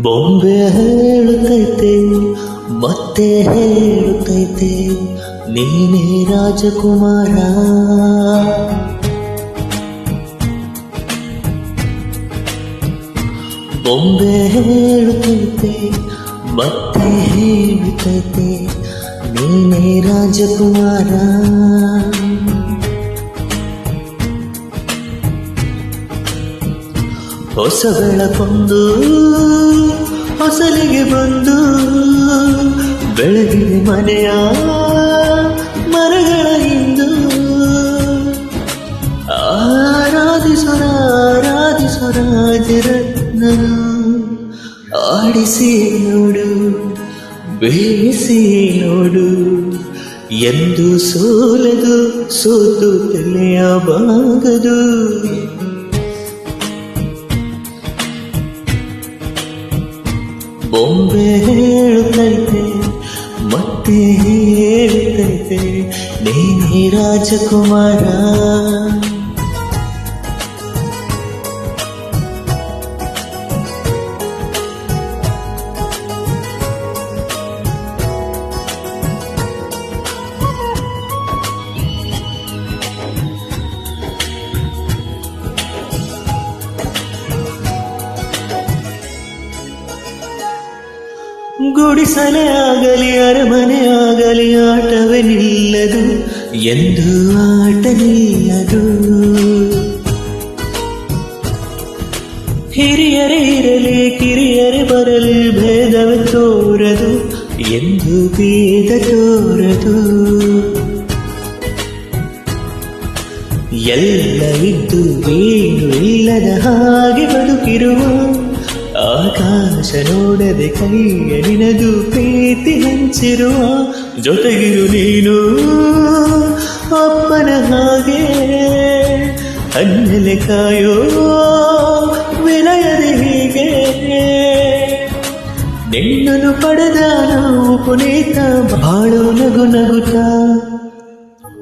ಬೊಂಬೆ ಹೇಳುತ್ತೈತೆ ಮತ್ತೆ ಹೇಳುತ್ತೈತೆ ನೀನೇ ರಾಜಕುಮಾರ. ಬೊಂಬೆ ಹೇಳುತ್ತೈತೆ ಮತ್ತೆ ಹೇಳುತ್ತೈತೆ ನೀನೇ ರಾಜಕುಮಾರ. ಹೊಸ ಬೆಳಕೊಂದು ಹೊಸಲಿಗೆ ಬಂದು ಬೆಳಗಿದೆ ಮನೆಯ ಮರಗಳ ಹಿಂದು. ಆರಾಧಿಸೋಣ ರಾಜರತ್ನನು ಆಡಿಸಿ ನೋಡು ಬೇಯಿಸಿ ನೋಡು ಎಂದು ಸೋಲದು ಸೋತು ತಿಳಿಯಬಾಗದು. ಬೊಂಬೆ ಹೇಳುತ್ತೈತೆ ಮತ್ತೆ ಹೇಳುತ್ತೈತೆ ನೀನೇ ರಾಜಕುಮಾರ. ಗುಡಿಸಲೇ ಆಗಲಿ ಅರಮನೆ ಆಗಲಿ ಆಟವೇ ನಿಲ್ಲದು ಎಂದು ಆಟ ನಿಲ್ಲದು. ಹಿರಿಯರೇ ಇರಲಿ ಕಿರಿಯರೇ ಬರಲಿ ಭೇದವೇ ತೋರದು ಎಂದು ಭೇದ ತೋರದು. ಎಲ್ಲ ಇದ್ದು ಏನು ಇಲ್ಲದ ಹಾಗೆ ಬದುಕಿರುವ ಆಕಾಶ ನೋಡದೆ ಕೈಯ ನಿನದು ಪ್ರೀತಿ ಹಂಚಿರುವ. ಜೊತೆಗಿರು ನೀನು ಅಪ್ಪನ ಹಾಗೆ ಅನ್ನಲೆ ಕಾಯೋ ವಿನಯದೆ ಹೀಗೆ. ನಿನ್ನನ್ನು ಪಡೆದ ನಾವು ಪುನೀತ ಬಾಳು ನಗು ನಗುತ್ತಾ.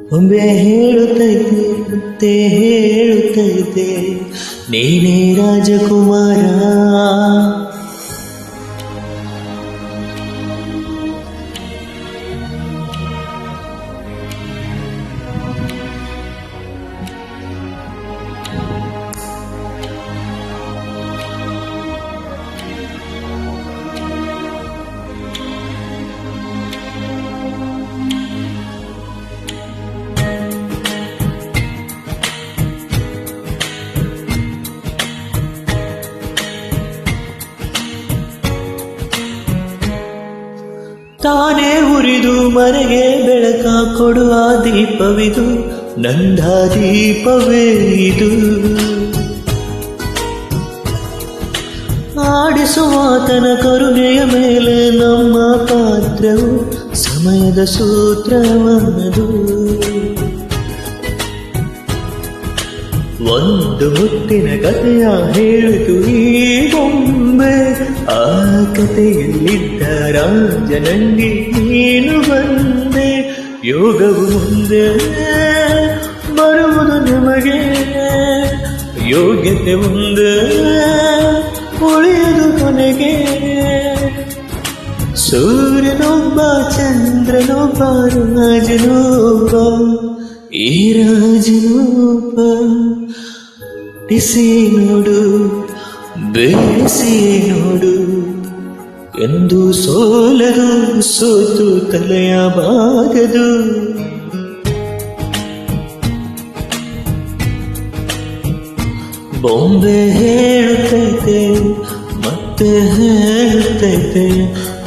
ಬೊಂಬೆ ಹೇಳುತ್ತೈತೆ ಮತ್ತೆ ಹೇಳುತ್ತೈತೆ ನೀನೇ ರಾಜಕುಮಾರ. ತಾನೇ ಉರಿದು ಮನೆಗೆ ಬೆಳಕ ಕೊಡುವ ದೀಪವಿದು ನಂದ ದೀಪವೇ ಇದು. ಆಡಿಸುವಾತನ ಕರುಣೆಯ ಮೇಲೆ ನಮ್ಮ ಪಾತ್ರವು ಸಮಯದ ಸೂತ್ರವನ್ನದು. ಒಂದು ಮುತ್ತಿನ ಕಥೆಯ ಹೇಳಿತು ಈ ಬೊಂಬೆ. ಆ ಕಥೆಯಲ್ಲಿದ್ದ ರಾಜನಲ್ಲಿ ನೀನು ಬಂದೆ. ಯೋಗವು ಮುಂದೆ ಬರುವುದು ನಮಗೆ, ಯೋಗ್ಯತೆ ಮುಂದೆ ಉಳಿಯದು ಕೊನೆಗೆ. ಸೂರ್ಯನೊಬ್ಬ ಚಂದ್ರನೊಬ್ಬ ರಾಜನೊಬ್ಬ ಈ ರಾಜನೊಬ್ಬ. ಬಿಸಿ ನೋಡು ಬೇಯಿಸಿ ನೋಡು ಎಂದು ಸೋಲದು ಸೋತು ತಲೆಯಬಾಗದು. ಬೊಂಬೆ ಹೇಳುತ್ತೈತೆ ಮತ್ತೆ ಹೇಳುತ್ತೈತೆ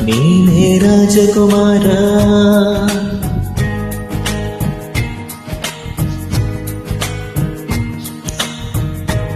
ನೀನೇ ರಾಜಕುಮಾರ.